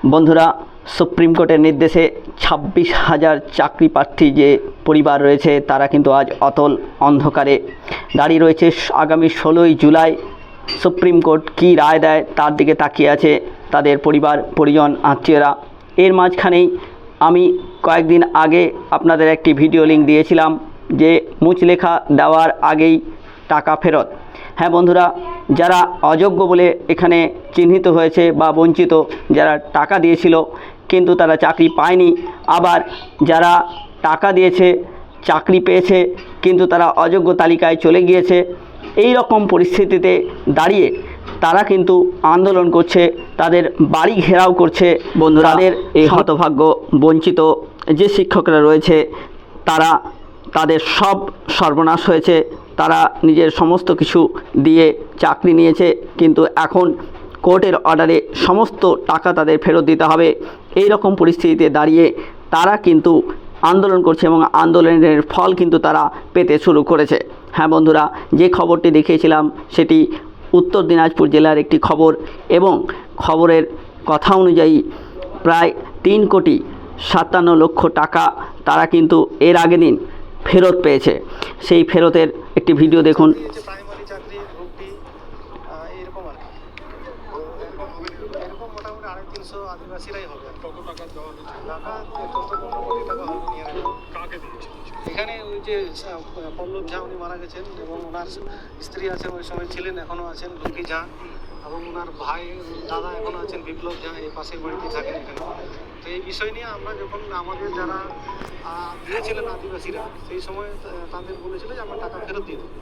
বন্ধুরা, সুপ্রিম কোর্টের নির্দেশে 26,000 চাকরি প্রার্থী যে পরিবার রয়েছে তারা কিন্তু আজ অতল অন্ধকারে দাঁড়িয়ে রয়েছে। আগামী 16ই জুলাই সুপ্রিম কোর্ট কী রায় দেয় তার দিকে তাকিয়ে আছে তাদের পরিবার পরিজন আত্মীয়রা। এর মাঝখানেই আমি কয়েকদিন আগে আপনাদের একটি ভিডিও লিঙ্ক দিয়েছিলাম যে মুচলেখা দেওয়ার আগেই টাকা ফেরত। হ্যাঁ বন্ধুরা, যারা অযোগ্য বলে এখানে চিহ্নিত হয়েছে বা বঞ্চিত, যারা টাকা দিয়েছিল কিন্তু তারা চাকরি পায়নি, আবার যারা টাকা দিয়েছে চাকরি পেয়েছে কিন্তু তারা অযোগ্য তালিকায় চলে গিয়েছে, এই রকম পরিস্থিতিতে দাঁড়িয়ে তারা কিন্তু আন্দোলন করছে, তাদের বাড়ি ঘেরাও করছে। বন্ধুরা, তাদের এই হতভাগ্য বঞ্চিত যে শিক্ষকরা রয়েছে তাদের সব সর্বনাশ হয়েছে। তারা নিজের সমস্ত কিছু দিয়ে চাকরি নিয়েছে, কিন্তু এখন কোর্টের অর্ডারে সমস্ত টাকা তাদের ফেরত দিতে হবে। এই রকম পরিস্থিতিতে দাঁড়িয়ে তারা কিন্তু আন্দোলন করছে এবং আন্দোলনের ফল কিন্তু তারা পেতে শুরু করেছে। হ্যাঁ বন্ধুরা, যে খবরটি দেখিয়েছিলাম সেটি উত্তর দিনাজপুর জেলার একটি খবর এবং খবরের কথা অনুযায়ী প্রায় 3,57,00,000 টাকা তারা কিন্তু এর আগের দিন ফেরত পেয়েছে। সেই ফেরতের একটি ভিডিও দেখুন। প্রাইমারি চাকরি গ্রুপটি এরকম আর কি, এরকম মোটামুটি 350 আদিবাসীরাই হবে। কত টাকা দেওয়া হয়েছে? টাকা 14-15 কোটি টাকা হবে নিয়ে কাকে দিয়েছে? এখানে ওই যে পল্লব ঝা উনি মারা গেছেন এবং ওনার স্ত্রী আছেন, ওই সময় ছিলেন, এখনও আছেন লক্ষ্মী ঝা, এবং ওনার ভাই দাদা এখনও আছেন বিপ্লব ঝা, এই পাশের বাড়িতে থাকেন এখানে। তো এই বিষয় নিয়ে আমরা যখন আমাদের যারা দিয়েছিলেন আদিবাসীরা, সেই সময় তাদের বলেছিল যে আমরা টাকা ফেরত দিয়ে দেবো,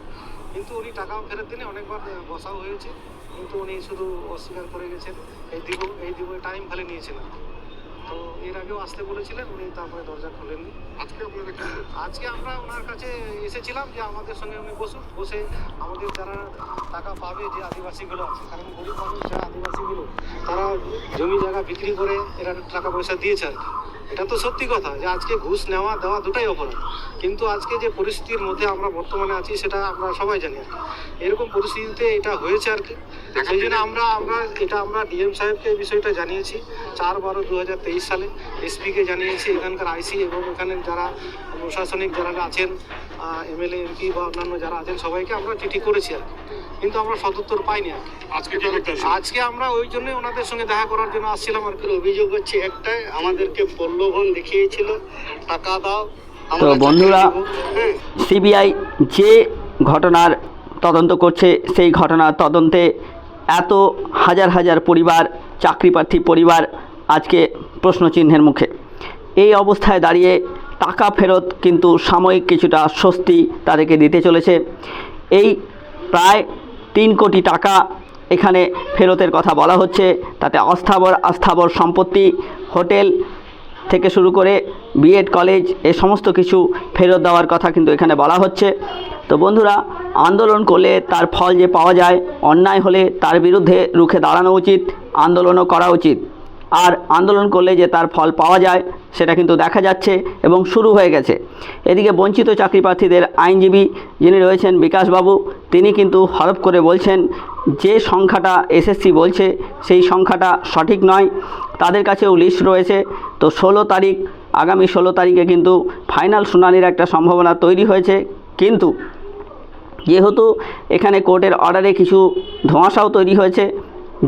কিন্তু উনি টাকাও ফেরত দিনে অনেকবার বসাও হয়েছে, কিন্তু উনি শুধু অস্বীকার করে গেছেন। এই দিব টাইম খালি নিয়েছেন। তো এর আগেও আসতে বলেছিলেন উনি, তারপরে দরজা খোলেননি। আজকে আমরা ওনার কাছে এসেছিলাম যে আমাদের সঙ্গে উনি বসে আমাদের যারা টাকা পাবে যে আদিবাসীগুলো আছে, কারণ গরিব মানুষ যারা আদিবাসীগুলো তারা জমি জায়গা বিক্রি করে এরা টাকা পয়সা দিয়েছে আর কি। এটা তো সত্যি কথা যে আজকে ঘুষ নেওয়া দেওয়া দুটাই অপরাধ, কিন্তু আজকে যে পরিস্থিতির মধ্যে আমরা বর্তমানে আছি সেটা আমরা সবাই জানি আর কি। এরকম পরিস্থিতিতে এটা হয়েছে আর কি। সেই জন্য আমরা ডিএম সাহেবকে এই বিষয়টা জানিয়েছি 4/12/2023 সালে, এসপিকে জানিয়েছি, এখানকার আইসি এবং এখানে যারা প্রশাসনিক যারা আছেন, এমএলএ এমপি বা অন্যান্য যারা আছেন সবাইকে আমরা চিঠি করেছি আর কি, কিন্তু আমরা সদুত্তর পাইনি আর কি। আজকে আমরা ওই জন্যই ওনাদের সঙ্গে দেখা করার জন্য আসছিলাম আর কি। অভিযোগ হচ্ছে একটাই, আমাদেরকে প্রলোভন দেখিয়েছিল টাকা দাও। তো বন্ধুরা, সিবিআই যে ঘটনার তদন্ত করছে সেই ঘটনার তদন্তে এত হাজার হাজার পরিবার, চাকরি প্রার্থী পরিবার আজকে প্রশ্নচিহ্নের মুখে। এই অবস্থায় দাঁড়িয়ে টাকা ফেরত কিন্তু সাময়িক কিছুটা স্বস্তি তাদেরকে দিতে চলেছে। এই প্রায় 3 কোটি টাকা এখানে ফেরতের কথা বলা হচ্ছে, তাতে অস্থাবর সম্পত্তি, হোটেল থেকে শুরু করে বিএড কলেজ, এ সমস্ত কিছু ফেরত দেওয়ার কথা কিন্তু এখানে বলা হচ্ছে। তো বন্ধুরা, আন্দোলন করলে তার ফল যে পাওয়া যায়, অন্যায় হলে তার বিরুদ্ধে রুখে দাঁড়ানো উচিত, আন্দোলনও করা উচিত। আর আন্দোলন করলে যে তার ফল পাওয়া যায় সেটা কিন্তু দেখা যাচ্ছে এবং শুরু হয়ে গেছে। এদিকে বঞ্চিত চাকরি প্রার্থীদের আইনজীবী যিনি রয়েছেন বিকাশবাবু, তিনি কিন্তু হরফ করে বলছেন যে সংখ্যাটা এসএসসি বলছে সেই সংখ্যাটা সঠিক নয়, তাদের কাছেও লিস্ট রয়েছে। তো আগামী 16 তারিখে কিন্তু ফাইনাল শুনানির একটা সম্ভাবনা তৈরি হয়েছে, কিন্তু যেহেতু এখানে কোর্টের অর্ডারে কিছু ধোঁয়াশাও তৈরি হয়েছে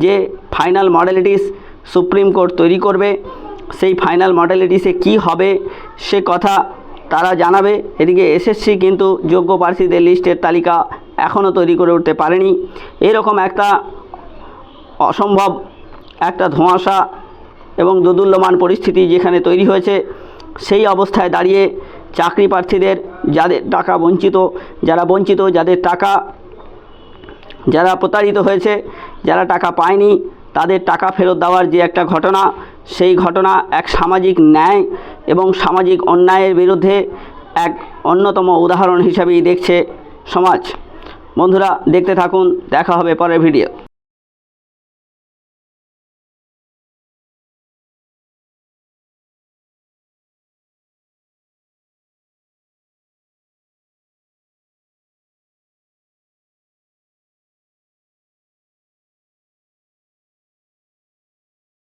যে ফাইনাল মডেলিটিস সুপ্রিম কোর্ট তৈরি করবে, সেই ফাইনাল মডেলিটিসে কি হবে সে কথা তারা জানাবে। এদিকে এসএসসি কিন্তু যোগ্য প্রার্থীদের লিস্টের তালিকা এখনও তৈরি করে উঠতে পারেনি। এরকম একটা অসম্ভব একটা ধোঁয়াশা এবং দোদুল্যমান পরিস্থিতি যেখানে তৈরি হয়েছে, সেই অবস্থায় দাঁড়িয়ে চাকরি প্রার্থীদের যাদের টাকা বঞ্চিত, যারা প্রতারিত হয়েছে, যারা টাকা পায়নি, তাদের টাকা ফেরত দেওয়ার যে একটা ঘটনা, সেই ঘটনা এক সামাজিক ন্যায় এবং সামাজিক অন্যায়ের বিরুদ্ধে এক অন্যতম উদাহরণ হিসাবেই দেখছে সমাজ। বন্ধুরা, দেখতে থাকুন, দেখা হবে পরের ভিডিও।